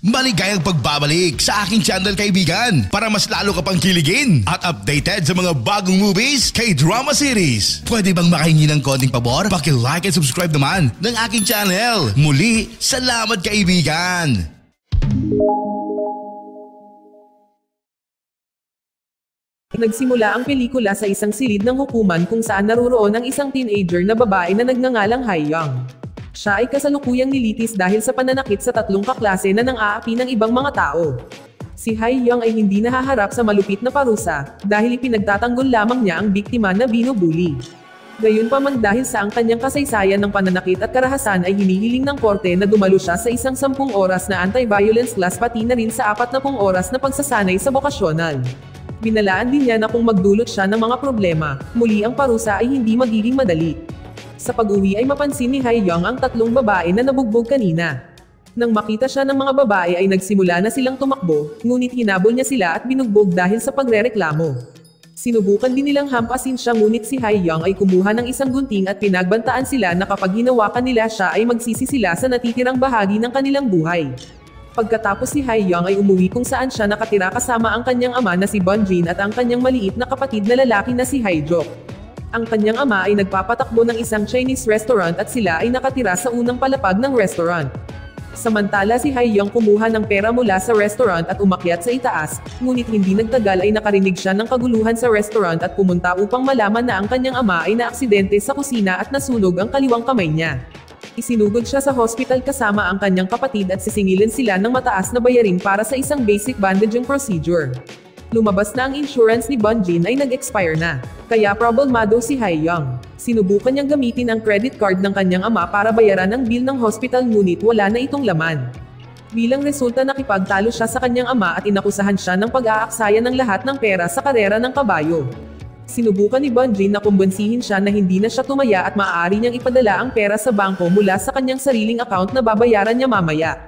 Maligayang pagbabalik sa aking channel, kaibigan, para mas lalo ka pang kiligin at updated sa mga bagong movies, K-drama series. Pwede bang makahingi ng konting pabor? Paki-like and subscribe naman ng aking channel. Muli, salamat kaibigan! Nagsimula ang pelikula sa isang silid ng hukuman kung saan naroroon ang isang teenager na babae na nagngangalang Hae-young. Siya ay kasalukuyang nilitis dahil sa pananakit sa tatlong kaklase na nang-aapi ng ibang mga tao. Si Hae-young ay hindi nahaharap sa malupit na parusa dahil ipinagtatanggol lamang niya ang biktima na binubuli. Gayunpaman, dahil sa ang kanyang kasaysayan ng pananakit at karahasan, ay hinihiling ng korte na dumalo siya sa isang 10 oras na anti-violence class pati na rin sa 40 oras na pagsasanay sa bokasyonal. Binalaan din niya na kung magdulot siya ng mga problema, muli ang parusa ay hindi magiging madali. Sa pag-uwi ay mapansin ni Hae-young ang tatlong babae na nabugbog kanina. Nang makita siya ng mga babae ay nagsimula na silang tumakbo, ngunit hinabol niya sila at binugbog dahil sa pagrereklamo. Sinubukan din nilang hampasin siya, ngunit si Hae-young ay kumuha ng isang gunting at pinagbantaan sila na kapag hinawakan nila siya ay magsisi sila sa natitirang bahagi ng kanilang buhay. Pagkatapos si Hae-young ay umuwi kung saan siya nakatira kasama ang kanyang ama na si Bunjin at ang kanyang maliit na kapatid na lalaki na si Hae-jok. Ang kanyang ama ay nagpapatakbo ng isang Chinese restaurant at sila ay nakatira sa unang palapag ng restaurant. Samantala, si Hae-young kumuha ng pera mula sa restaurant at umakyat sa itaas, ngunit hindi nagtagal ay nakarinig siya ng kaguluhan sa restaurant at pumunta upang malaman na ang kanyang ama ay naaksidente sa kusina at nasunog ang kaliwang kamay niya. Isinugod siya sa hospital kasama ang kanyang kapatid at sisingilin sila ng mataas na bayarin para sa isang basic bandaging procedure. Lumabas na ang insurance ni Bunjin ay nag-expire na, kaya problemado si Hae-young. Sinubukan niyang gamitin ang credit card ng kanyang ama para bayaran ang bill ng hospital, ngunit wala na itong laman. Bilang resulta, nakipagtalo siya sa kanyang ama at inakusahan siya ng pag-aaksaya ng lahat ng pera sa karera ng kabayo. Sinubukan ni Bunjin na kumbinsihin siya na hindi na siya tumaya at maaari niyang ipadala ang pera sa bangko mula sa kanyang sariling account na babayaran niya mamaya.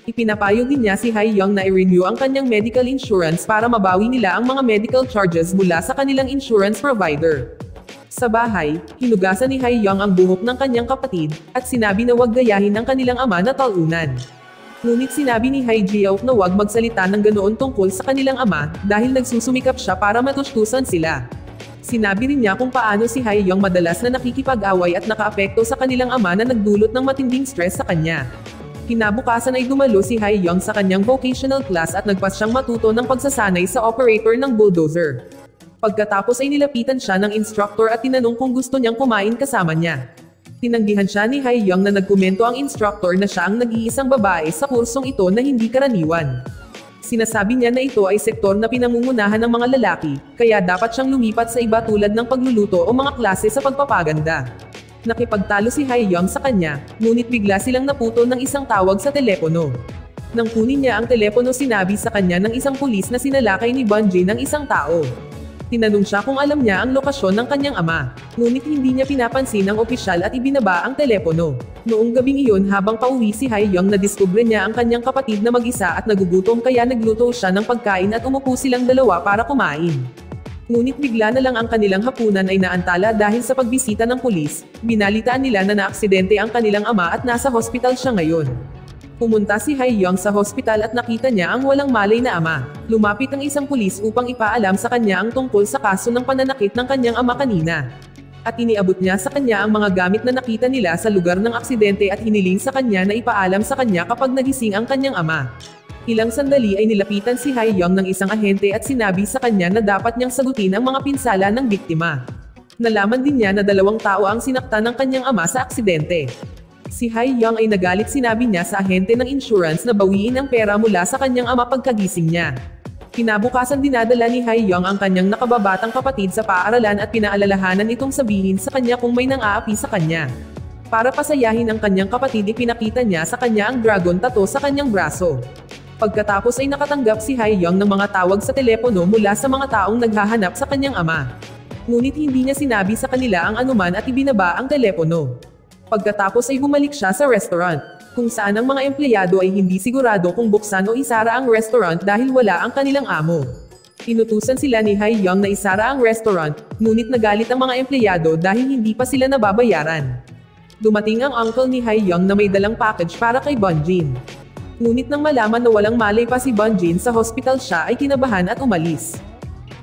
Ipinapayo din niya si Hae-young na i-renew ang kanyang medical insurance para mabawi nila ang mga medical charges mula sa kanilang insurance provider. Sa bahay, hinugasan ni Hae-young ang buhok ng kanyang kapatid, at sinabi na huwag gayahin ng kanilang ama na talunan. Ngunit sinabi ni Hae-jok na huwag magsalita ng ganoon tungkol sa kanilang ama, dahil nagsusumikap siya para matustusan sila. Sinabi rin niya kung paano si Hae-young madalas na nakikipag-away at nakaapekto sa kanilang ama na nagdulot ng matinding stress sa kanya. Kinabukasan ay dumalo si Hae-young sa kanyang vocational class at nagpas siyang matuto ng pagsasanay sa operator ng bulldozer. Pagkatapos ay nilapitan siya ng instructor at tinanong kung gusto niyang kumain kasama niya. Tinanggihan siya ni Hae-young na nagkomento ang instructor na siya ang nag-iisang babae sa kursong ito na hindi karaniwan. Sinasabi niya na ito ay sektor na pinangungunahan ng mga lalaki, kaya dapat siyang lumipat sa iba tulad ng pagluluto o mga klase sa pagpapaganda. Nakipagtalo si Hae-young sa kanya, ngunit bigla silang naputol ng isang tawag sa telepono. Nang kunin niya ang telepono, sinabi sa kanya ng isang pulis na sinalakay ni Bunjin ang isang tao. Tinanong siya kung alam niya ang lokasyon ng kanyang ama, ngunit hindi niya pinapansin ang opisyal at ibinaba ang telepono. Noong gabing iyon, habang pauwi si Hae-young, nadiskubre niya ang kanyang kapatid na mag-isa at nagugutom, kaya nagluto siya ng pagkain at umupo silang dalawa para kumain. Ngunit bigla na lang ang kanilang hapunan ay naantala dahil sa pagbisita ng pulis. Binalitaan nila na naaksidente ang kanilang ama at nasa hospital siya ngayon. Pumunta si Hae-young sa hospital at nakita niya ang walang malay na ama. Lumapit ang isang pulis upang ipaalam sa kanya ang tungkol sa kaso ng pananakit ng kanyang ama kanina. At iniabot niya sa kanya ang mga gamit na nakita nila sa lugar ng aksidente at hiniling sa kanya na ipaalam sa kanya kapag nagising ang kanyang ama. Ilang sandali ay nilapitan si Hae-young ng isang ahente at sinabi sa kanya na dapat niyang sagutin ang mga pinsala ng biktima. Nalaman din niya na 2 tao ang sinaktan ng kanyang ama sa aksidente. Si Hae-young ay nagalit, sinabi niya sa ahente ng insurance na bawiin ang pera mula sa kanyang ama pagkagising niya. Kinabukasan, dinadala ni Hae-young ang kanyang nakababatang kapatid sa paaralan at pinaalalahanan itong sabihin sa kanya kung may nang-aapi sa kanya. Para pasayahin ang kanyang kapatid, ipinakita niya sa kanya ang dragon tattoo sa kanyang braso. Pagkatapos ay nakatanggap si Hae-young ng mga tawag sa telepono mula sa mga taong naghahanap sa kanyang ama. Ngunit hindi niya sinabi sa kanila ang anuman at ibinaba ang telepono. Pagkatapos ay bumalik siya sa restaurant, kung saan ang mga empleyado ay hindi sigurado kung buksan o isara ang restaurant dahil wala ang kanilang amo. Inutusan sila ni Hae-young na isara ang restaurant, ngunit nagalit ang mga empleyado dahil hindi pa sila nababayaran. Dumating ang uncle ni Hae-young na may dalang package para kay Bunjin. Ngunit nang malaman na walang malay pa si Bunjin sa hospital, siya ay kinabahan at umalis.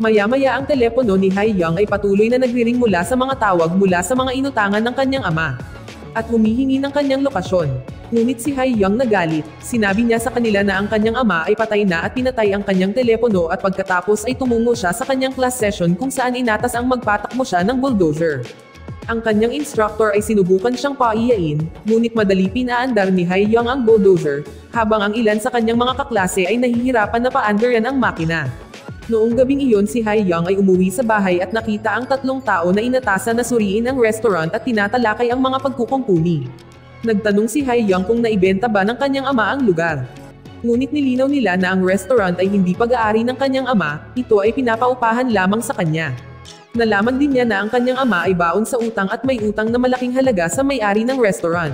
Maya-maya ang telepono ni Hae-young ay patuloy na nagriring mula sa mga tawag mula sa mga inutangan ng kanyang ama. At humihingi ng kanyang lokasyon. Ngunit si Hae-young nagalit, sinabi niya sa kanila na ang kanyang ama ay patay na at pinatay ang kanyang telepono at pagkatapos ay tumungo siya sa kanyang class session kung saan inatas ang magpatakbo siya ng bulldozer. Ang kanyang instructor ay sinubukan siyang paiyain, ngunit madali pinaandar ni Hae-young ang bulldozer, habang ang ilan sa kanyang mga kaklase ay nahihirapan na paandaran ang makina. Noong gabing iyon si Hae-young ay umuwi sa bahay at nakita ang tatlong tao na inatasan na suriin ang restaurant at tinatalakay ang mga pagkukumpuni. Nagtanong si Hae-young kung naibenta ba ng kanyang ama ang lugar. Ngunit nilinaw nila na ang restaurant ay hindi pag-aari ng kanyang ama, ito ay pinapaupahan lamang sa kanya. Nalaman din niya na ang kanyang ama ay baon sa utang at may utang na malaking halaga sa may-ari ng restaurant.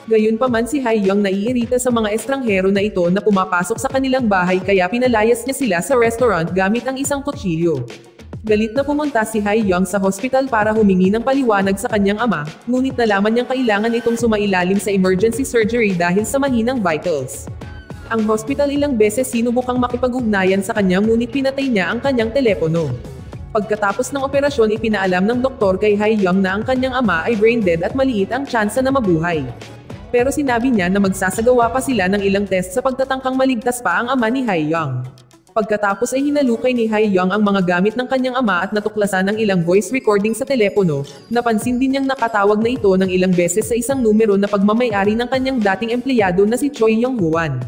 Gayunpaman si Hae-young naiirita sa mga estranghero na ito na pumapasok sa kanilang bahay kaya pinalayas niya sila sa restaurant gamit ang isang kutsilyo. Galit na pumunta si Hae-young sa hospital para humingi ng paliwanag sa kanyang ama, ngunit nalaman niyang kailangan itong sumailalim sa emergency surgery dahil sa mahinang vitals. Ang hospital ilang beses sinubukang makipag-ugnayan sa kanya ngunit pinatay niya ang kanyang telepono. Pagkatapos ng operasyon ipinaalam ng doktor kay Hae-young na ang kanyang ama ay brain dead at maliit ang tsansa na mabuhay. Pero sinabi niya na magsasagawa pa sila ng ilang test sa pagtatangkang maligtas pa ang ama ni Hae-young. Pagkatapos ay hinalukay ni Hae-young ang mga gamit ng kanyang ama at natuklasan ng ilang voice recording sa telepono. Napansin din niyang nakatawag na ito ng ilang beses sa isang numero na pagmamay-ari ng kanyang dating empleyado na si Choi Young-hwan.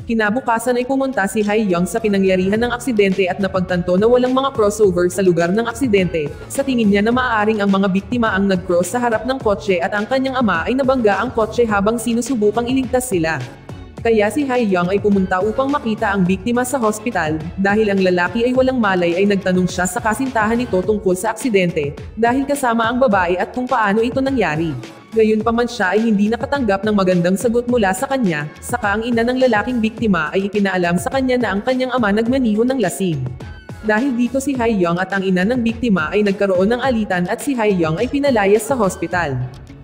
Kinabukasan ay pumunta si Hae-young sa pinangyarihan ng aksidente at napagtanto na walang mga crossover sa lugar ng aksidente. Sa tingin niya na maaaring ang mga biktima ang nag-cross sa harap ng kotse at ang kanyang ama ay nabangga ang kotse habang sinusubukang iligtas sila. Kaya si Hae-young ay pumunta upang makita ang biktima sa hospital, dahil ang lalaki ay walang malay ay nagtanong siya sa kasintahan nito tungkol sa aksidente, dahil kasama ang babae at kung paano ito nangyari. Gayunpaman siya ay hindi nakatanggap ng magandang sagot mula sa kanya, saka ang ina ng lalaking biktima ay ipinaalam sa kanya na ang kanyang ama nagmaniho ng lasing. Dahil dito si Hae-young at ang ina ng biktima ay nagkaroon ng alitan at si Hae-young ay pinalayas sa hospital.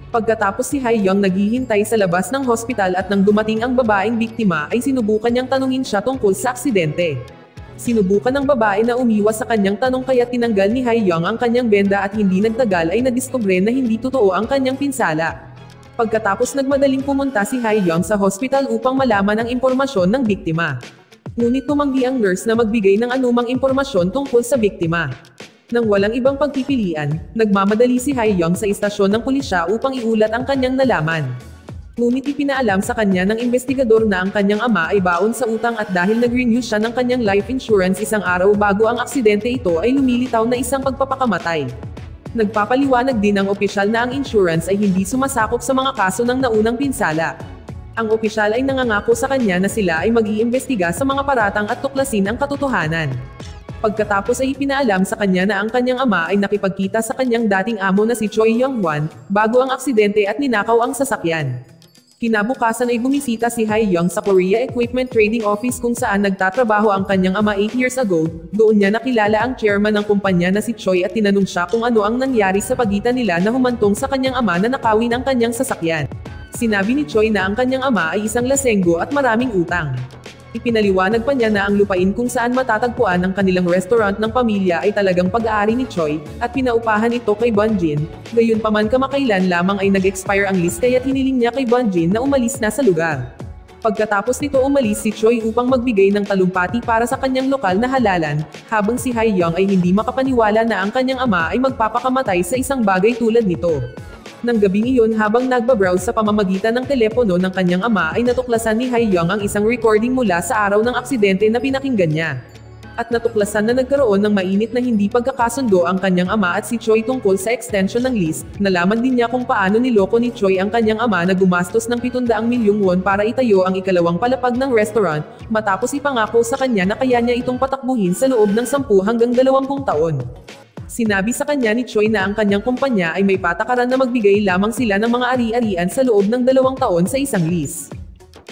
Pagkatapos si Hae-young naghihintay sa labas ng hospital at nang dumating ang babaeng biktima ay sinubukan niyang tanungin siya tungkol sa aksidente. Sinubukan ng babae na umiwas sa kanyang tanong kaya tinanggal ni Hae-young ang kanyang benda at hindi nagtagal ay nadiskubre na hindi totoo ang kanyang pinsala. Pagkatapos nagmadaling pumunta si Hae-young sa hospital upang malaman ang impormasyon ng biktima. Ngunit tumanggi ang nurse na magbigay ng anumang impormasyon tungkol sa biktima. Nang walang ibang pagpipilian, nagmamadali si Hae-young sa istasyon ng pulisya upang iulat ang kanyang nalaman. Ngunit ipinaalam sa kanya ng investigador na ang kanyang ama ay baon sa utang at dahil nag-renew siya ng kanyang life insurance isang araw bago ang aksidente ito ay lumilitaw na isang pagpapakamatay. Nagpapaliwanag din ang opisyal na ang insurance ay hindi sumasakop sa mga kaso ng naunang pinsala. Ang opisyal ay nangangako sa kanya na sila ay mag-iimbestiga sa mga paratang at tuklasin ang katotohanan. Pagkatapos ay ipinaalam sa kanya na ang kanyang ama ay nakipagkita sa kanyang dating amo na si Choi Young-hwan bago ang aksidente at ninakaw ang sasakyan. Kinabukasan ay bumisita si Hae-young sa Korea Equipment Trading Office kung saan nagtatrabaho ang kanyang ama 8 years ago. Doon niya nakilala ang chairman ng kumpanya na si Choi at tinanong siya kung ano ang nangyari sa pagitan nila na humantong sa kanyang ama na nakawin ang kanyang sasakyan. Sinabi ni Choi na ang kanyang ama ay isang lasenggo at maraming utang. Ipinaliwanag pa niya na ang lupain kung saan matatagpuan ang kanilang restaurant ng pamilya ay talagang pag-aari ni Choi, at pinaupahan ito kay Bunjin. Gayunpaman kamakailan lamang ay nag-expire ang lease kaya't hiniling niya kay Bunjin na umalis na sa lugar. Pagkatapos nito umalis si Choi upang magbigay ng talumpati para sa kanyang lokal na halalan, habang si Hae-young ay hindi makapaniwala na ang kanyang ama ay magpapakamatay sa isang bagay tulad nito. Nang gabing iyon habang nagbabrowse sa pamamagitan ng telepono ng kanyang ama ay natuklasan ni Hae-young ang isang recording mula sa araw ng aksidente na pinakinggan niya. At natuklasan na nagkaroon ng mainit na hindi pagkakasundo ang kanyang ama at si Choi tungkol sa extension ng lease. Nalaman din niya kung paano niloko ni Choi ang kanyang ama na gumastos ng 700 milyong won para itayo ang ikalawang palapag ng restaurant, matapos ipangako sa kanya na kaya niya itong patakbuhin sa loob ng 10 hanggang 20 taon. Sinabi sa kanya ni Choi na ang kanyang kumpanya ay may patakaran na magbigay lamang sila ng mga ari-arian sa loob ng 2 taon sa isang lease.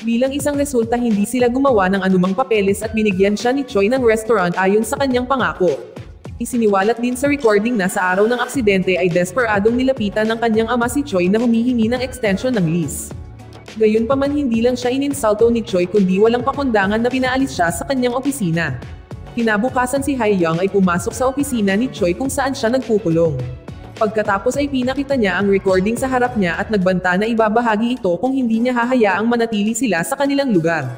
Bilang isang resulta hindi sila gumawa ng anumang papeles at binigyan siya ni Choi ng restaurant ayon sa kanyang pangako. Isiniwalat din sa recording na sa araw ng aksidente ay desperadong nilapitan ng kanyang ama si Choi na humihingi ng extension ng lease. Gayunpaman hindi lang siya ininsulto ni Choi kundi walang pakundangan na pinaalis siya sa kanyang opisina. Kinabukasan si Hae-young ay pumasok sa opisina ni Choi kung saan siya nagpukulong. Pagkatapos ay pinakita niya ang recording sa harap niya at nagbanta na ibabahagi ito kung hindi niya hahayaang manatili sila sa kanilang lugar.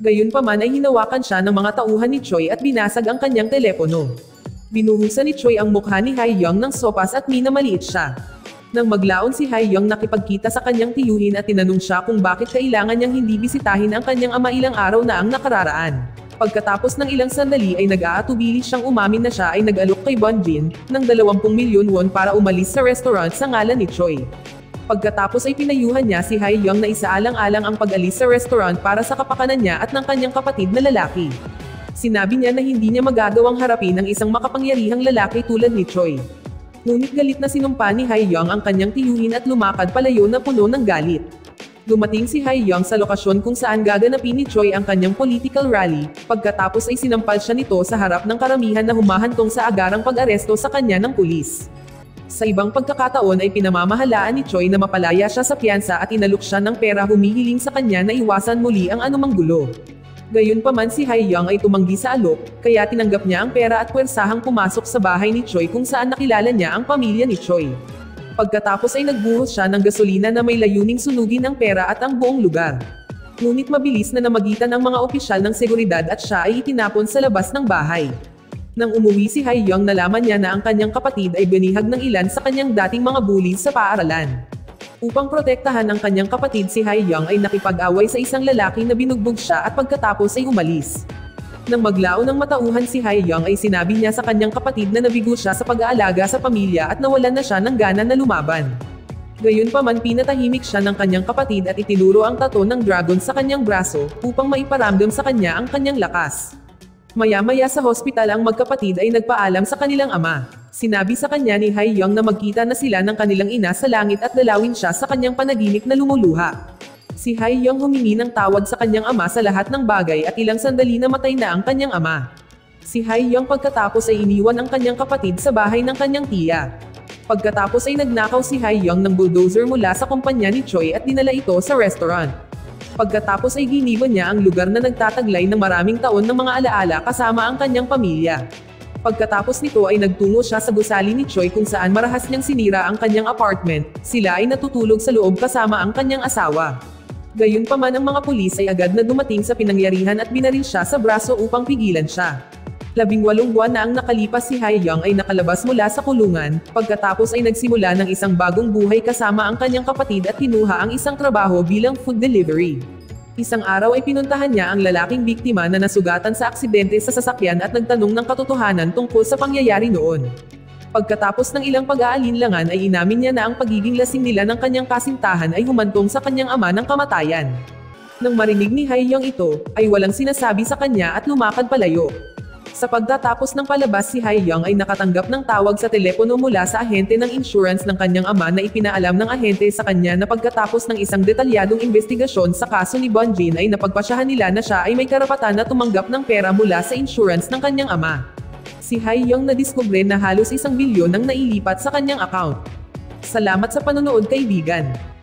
Gayunpaman ay hinawakan siya ng mga tauhan ni Choi at binasag ang kanyang telepono. Binuhusan ni Choi ang mukha ni Hae-young ng sopas at minamaliit siya. Nang maglaon si Hae-young nakipagkita sa kanyang tiyuhin at tinanong siya kung bakit kailangan niyang hindi bisitahin ang kanyang ama ilang araw na ang nakararaan. Pagkatapos ng ilang sandali ay nag-aatubili siyang umamin na siya ay nag-alok kay Bonjin ng 20 milyon won para umalis sa restaurant sa ngalan ni Choi. Pagkatapos ay pinayuhan niya si Hae-young na isaalang-alang ang pag-alis sa restaurant para sa kapakanan niya at ng kanyang kapatid na lalaki. Sinabi niya na hindi niya magagawang harapin ang isang makapangyarihang lalaki tulad ni Choi. Ngunit galit na sinumpa ni Hae-young ang kanyang tiyuhin at lumakad palayo na puno ng galit. Dumating si Hae-young sa lokasyon kung saan gaganapin ni Choi ang kanyang political rally, pagkatapos ay sinampal siya nito sa harap ng karamihan na humahantong sa agarang pag-aresto sa kanya ng pulis. Sa ibang pagkakataon ay pinamamahalaan ni Choi na mapalaya siya sa piyansa at inalok siya ng pera humihiling sa kanya na iwasan muli ang anumang gulo. Gayunpaman si Hae-young ay tumanggi sa alok, kaya tinanggap niya ang pera at puwersahang pumasok sa bahay ni Choi kung saan nakilala niya ang pamilya ni Choi. Pagkatapos ay nagbuhos siya ng gasolina na may layuning sunugin ang pera at ang buong lugar. Ngunit mabilis na namagitan ang mga opisyal ng seguridad at siya ay itinapon sa labas ng bahay. Nang umuwi si Hae-young nalaman niya na ang kanyang kapatid ay binihag ng ilan sa kanyang dating mga bullies sa paaralan. Upang protektahan ang kanyang kapatid si Hae-young ay nakipag-away sa isang lalaki na binugbog siya at pagkatapos ay umalis. Nang maglaon ng matauhan si Hae-young ay sinabi niya sa kanyang kapatid na nabigo siya sa pag-aalaga sa pamilya at nawalan na siya ng gana na lumaban. Gayunpaman pinatahimik siya ng kanyang kapatid at itinuro ang tato ng dragon sa kanyang braso upang maiparamdam sa kanya ang kanyang lakas. Maya-maya sa hospital ang magkapatid ay nagpaalam sa kanilang ama. Sinabi sa kanya ni Hae-young na magkita na sila ng kanilang ina sa langit at dalawin siya sa kanyang panaginip na lumuluha. Si Hae-young humingi ng tawad sa kanyang ama sa lahat ng bagay at ilang sandali na matay na ang kanyang ama. Si Hae-young pagkatapos ay iniwan ang kanyang kapatid sa bahay ng kanyang tiya. Pagkatapos ay nagnakaw si Hae-young ng bulldozer mula sa kumpanya ni Choi at dinala ito sa restaurant. Pagkatapos ay giniwan niya ang lugar na nagtataglay ng maraming taon ng mga alaala kasama ang kanyang pamilya. Pagkatapos nito ay nagtungo siya sa gusali ni Choi kung saan marahas niyang sinira ang kanyang apartment, sila ay natutulog sa loob kasama ang kanyang asawa. Gayunpaman ang mga pulis ay agad na dumating sa pinangyarihan at binaril siya sa braso upang pigilan siya. 18 buwan na ang nakalipas si Hae-young ay nakalabas mula sa kulungan, pagkatapos ay nagsimula ng isang bagong buhay kasama ang kanyang kapatid at kinuha ang isang trabaho bilang food delivery. Isang araw ay pinuntahan niya ang lalaking biktima na nasugatan sa aksidente sa sasakyan at nagtanong ng katotohanan tungkol sa pangyayari noon. Pagkatapos ng ilang pag-aalinlangan ay inamin niya na ang pagiging lasing nila ng kanyang kasintahan ay humantong sa kanyang ama ng kamatayan. Nang marinig ni Hae-young ito, ay walang sinasabi sa kanya at lumakad palayo. Sa pagtatapos ng palabas si Hae-young ay nakatanggap ng tawag sa telepono mula sa ahente ng insurance ng kanyang ama na ipinaalam ng ahente sa kanya na pagkatapos ng isang detalyadong investigasyon sa kaso ni Bonjin ay napagpasyahan nila na siya ay may karapatan na tumanggap ng pera mula sa insurance ng kanyang ama. Si Hae-young nadiskubre na halos 1 bilyon ang nailipat sa kanyang account. Salamat sa panonood kaibigan.